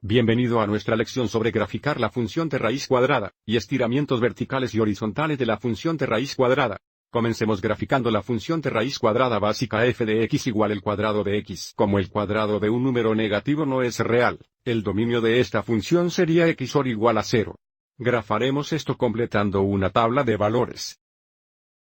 Bienvenido a nuestra lección sobre graficar la función de raíz cuadrada, y estiramientos verticales y horizontales de la función de raíz cuadrada. Comencemos graficando la función de raíz cuadrada básica f de x igual el cuadrado de x. Como el cuadrado de un número negativo no es real, el dominio de esta función sería x OR igual a 0. Grafaremos esto completando una tabla de valores.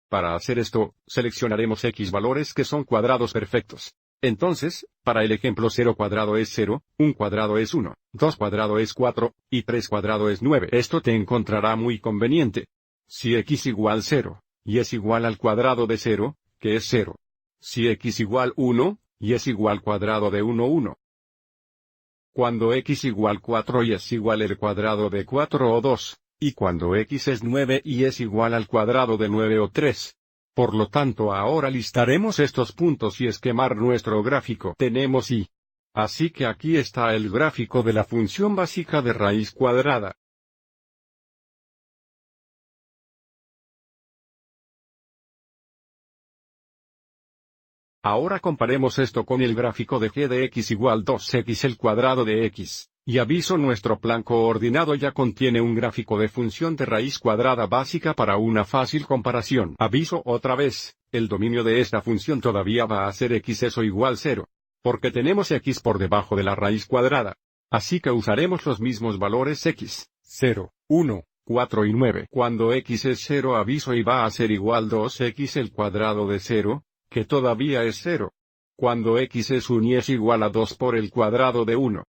Para hacer esto, seleccionaremos x valores que son cuadrados perfectos. Entonces, para el ejemplo 0 cuadrado es 0, 1 cuadrado es 1, 2 cuadrado es 4, y 3 cuadrado es 9. Esto te encontrará muy conveniente. Si x igual 0, y es igual al cuadrado de 0, que es 0. Si x igual 1, y es igual cuadrado de 1, 1. Cuando x igual 4 y es igual el cuadrado de 4 o 2, y cuando x es 9 y es igual al cuadrado de 9 o 3. Por lo tanto ahora listaremos estos puntos y esquemar nuestro gráfico. Tenemos y. Así que aquí está el gráfico de la función básica de raíz cuadrada. Ahora comparemos esto con el gráfico de g de x igual 2x el cuadrado de x. Y aviso, nuestro plan coordinado ya contiene un gráfico de función de raíz cuadrada básica para una fácil comparación. Aviso otra vez, el dominio de esta función todavía va a ser x eso igual 0. Porque tenemos x por debajo de la raíz cuadrada. Así que usaremos los mismos valores x, 0, 1, 4 y 9. Cuando x es 0 aviso y va a ser igual 2x el cuadrado de 0, que todavía es 0. Cuando x es 1 y es igual a 2 por el cuadrado de 1.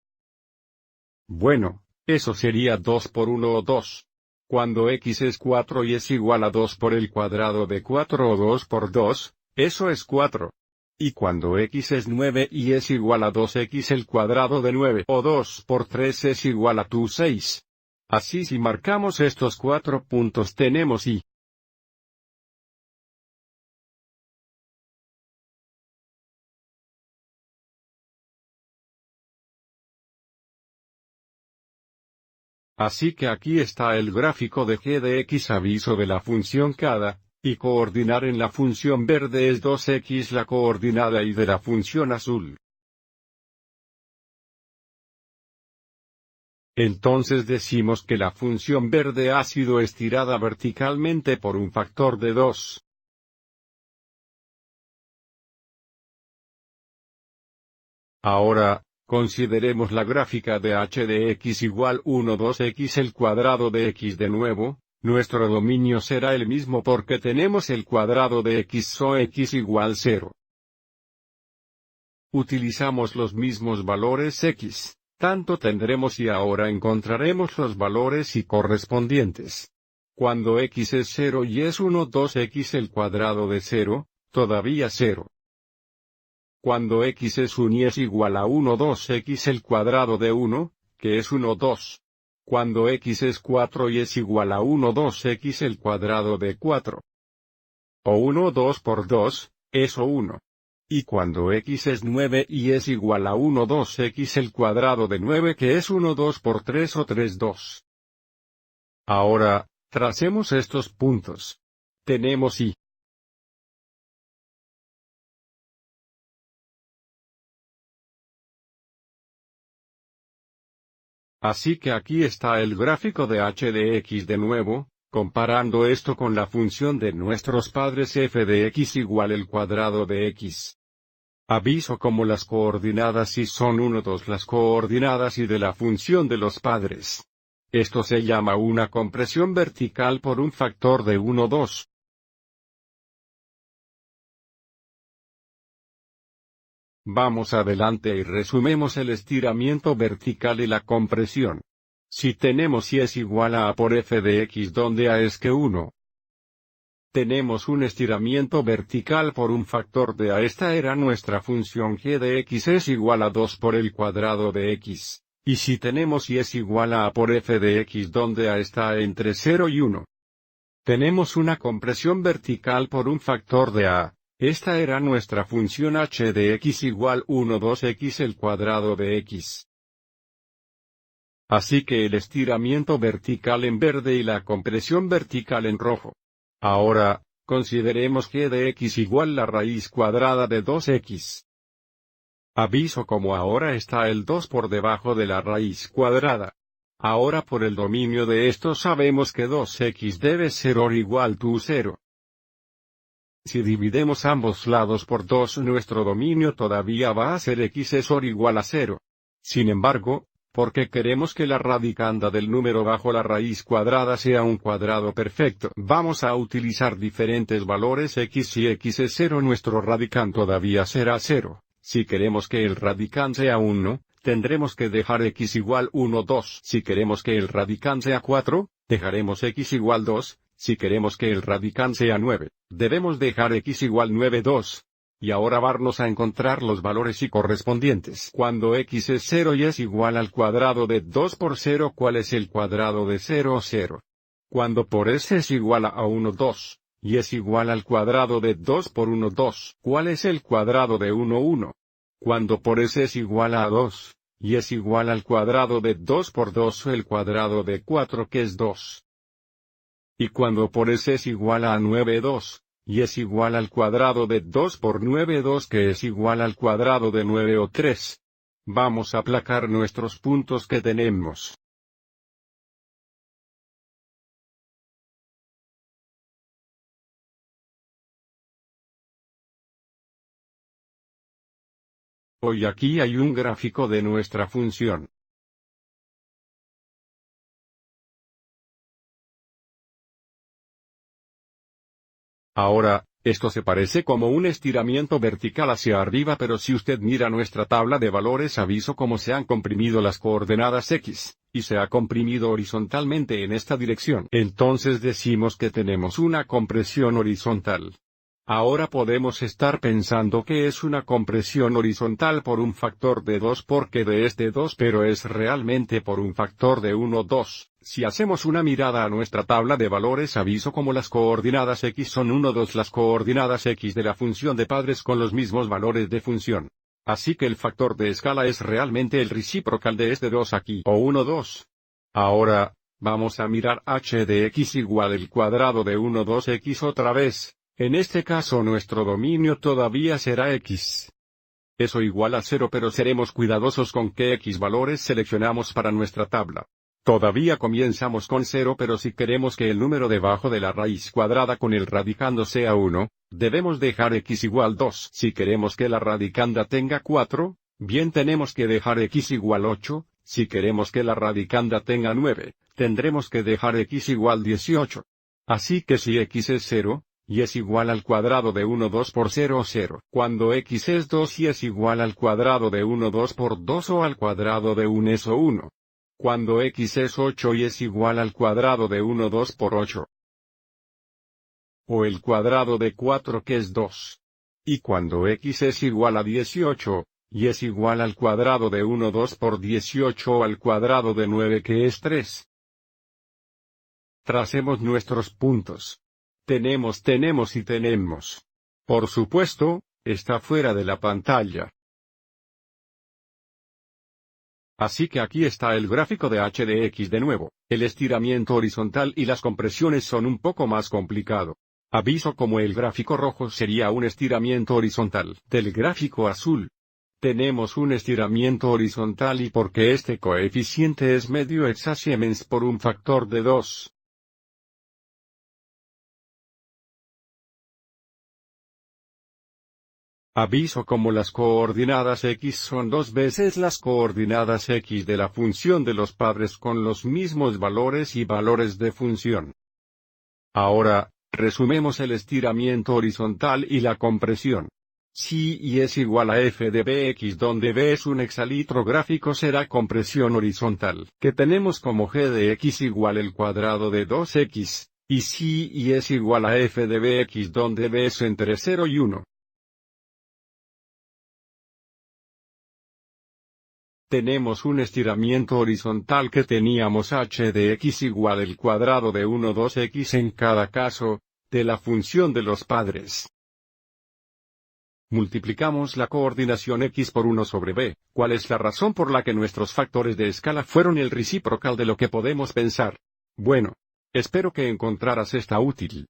Bueno, eso sería 2 por 1 o 2. Cuando x es 4 y es igual a 2 por el cuadrado de 4 o 2 por 2, eso es 4. Y cuando x es 9 y es igual a 2x el cuadrado de 9 o 2 por 3 es igual a 6. Así si marcamos estos 4 puntos tenemos y. Así que aquí está el gráfico de g de x aviso de la función cada, y coordinar en la función verde es 2x la coordinada y de la función azul. Entonces decimos que la función verde ha sido estirada verticalmente por un factor de 2. Ahora, consideremos la gráfica de h de x igual 1 2x el cuadrado de x de nuevo. Nuestro dominio será el mismo porque tenemos el cuadrado de x o x igual 0. Utilizamos los mismos valores x, tanto tendremos y ahora encontraremos los valores y correspondientes. Cuando x es 0 y es 1 2x el cuadrado de 0, todavía 0. Cuando x es 1 y es igual a 1 2x el cuadrado de 1, que es 1 2. Cuando x es 4 y es igual a 1 2x el cuadrado de 4. O 1 2 por 2, eso 1. Y cuando x es 9 y es igual a 1 2x el cuadrado de 9 que es 1 2 por 3 o 3 2. Ahora, tracemos estos puntos. Tenemos y. Así que aquí está el gráfico de h de x de nuevo, comparando esto con la función de nuestros padres f de x igual el cuadrado de x. Aviso como las coordenadas y son 1 2 las coordenadas y de la función de los padres. Esto se llama una compresión vertical por un factor de 1 2. Vamos adelante y resumemos el estiramiento vertical y la compresión. Si tenemos y es igual a por f de x donde a es que 1. Tenemos un estiramiento vertical por un factor de a. Esta era nuestra función g de x es igual a 2 por el cuadrado de x. Y si tenemos y es igual a por f de x donde a está entre 0 y 1. Tenemos una compresión vertical por un factor de a. Esta era nuestra función h de x igual 1 2x el cuadrado de x. Así que el estiramiento vertical en verde y la compresión vertical en rojo. Ahora, consideremos g de x igual la raíz cuadrada de 2x. Aviso como ahora está el 2 por debajo de la raíz cuadrada. Ahora por el dominio de esto sabemos que 2x debe ser o igual to 0. Si dividimos ambos lados por 2 nuestro dominio todavía va a ser x es o igual a 0. Sin embargo, porque queremos que la radicanda del número bajo la raíz cuadrada sea un cuadrado perfecto, vamos a utilizar diferentes valores x. Si x es 0 nuestro radicand todavía será 0. Si queremos que el radicand sea 1, tendremos que dejar x igual 1, 2. Si queremos que el radicand sea 4, dejaremos x igual 2. Si queremos que el radicand sea 9, debemos dejar x igual 9, 2. Y ahora vamos a encontrar los valores y correspondientes. Cuando x es 0 y es igual al cuadrado de 2 por 0, ¿cuál es el cuadrado de 0, 0? Cuando por s es igual a 1, 2. Y es igual al cuadrado de 2 por 1, 2. ¿Cuál es el cuadrado de 1, 1? Cuando por s es igual a 2, y es igual al cuadrado de 2 por 2 o el cuadrado de 4 que es 2. Y cuando por s es igual a 9, 2, y es igual al cuadrado de 2 por 9, 2 que es igual al cuadrado de 9 o 3. Vamos a aplacar nuestros puntos que tenemos. Hoy aquí hay un gráfico de nuestra función. Ahora, esto se parece como un estiramiento vertical hacia arriba, pero si usted mira nuestra tabla de valores aviso cómo se han comprimido las coordenadas x, y se ha comprimido horizontalmente en esta dirección. Entonces decimos que tenemos una compresión horizontal. Ahora podemos estar pensando que es una compresión horizontal por un factor de 2 porque de este 2 pero es realmente por un factor de 1, 2. Si hacemos una mirada a nuestra tabla de valores aviso como las coordenadas x son 1, 2 las coordenadas x de la función de padres con los mismos valores de función. Así que el factor de escala es realmente el reciprocal de este 2 aquí o 1, 2. Ahora, vamos a mirar h de x igual el cuadrado de 1, 2x otra vez. En este caso nuestro dominio todavía será x. Eso igual a 0 pero seremos cuidadosos con qué x valores seleccionamos para nuestra tabla. Todavía comenzamos con 0 pero si queremos que el número debajo de la raíz cuadrada con el radicando sea 1, debemos dejar x igual 2. Si queremos que la radicanda tenga 4, bien tenemos que dejar x igual 8, si queremos que la radicanda tenga 9, tendremos que dejar x igual 18. Así que si x es 0, y es igual al cuadrado de 1, 2 por 0, 0. Cuando x es 2 y es igual al cuadrado de 1, 2 por 2 o al cuadrado de 1 eso 1. Cuando x es 8 y es igual al cuadrado de 1, 2 por 8. O el cuadrado de 4 que es 2. Y cuando x es igual a 18, y es igual al cuadrado de 1, 2 por 18 o al cuadrado de 9 que es 3. Tracemos nuestros puntos. Tenemos y tenemos. Por supuesto, está fuera de la pantalla. Así que aquí está el gráfico de h de x de nuevo. El estiramiento horizontal y las compresiones son un poco más complicado. Aviso como el gráfico rojo sería un estiramiento horizontal. Del gráfico azul. Tenemos un estiramiento horizontal y porque este coeficiente es medio Siemens por un factor de 2. Aviso como las coordenadas x son 2 veces las coordenadas x de la función de los padres con los mismos valores y valores de función. Ahora, resumemos el estiramiento horizontal y la compresión. Si y es igual a f de bx donde b es un hexalitro gráfico será compresión horizontal, que tenemos como g de x igual el cuadrado de 2x, y si y es igual a f de bx donde b es entre 0 y 1. Tenemos un estiramiento horizontal que teníamos h de x igual el cuadrado de 1, 2x en cada caso, de la función de los padres. Multiplicamos la coordinación x por 1 sobre b. ¿Cuál es la razón por la que nuestros factores de escala fueron el reciprocal de lo que podemos pensar? Bueno, espero que encontraras esta útil.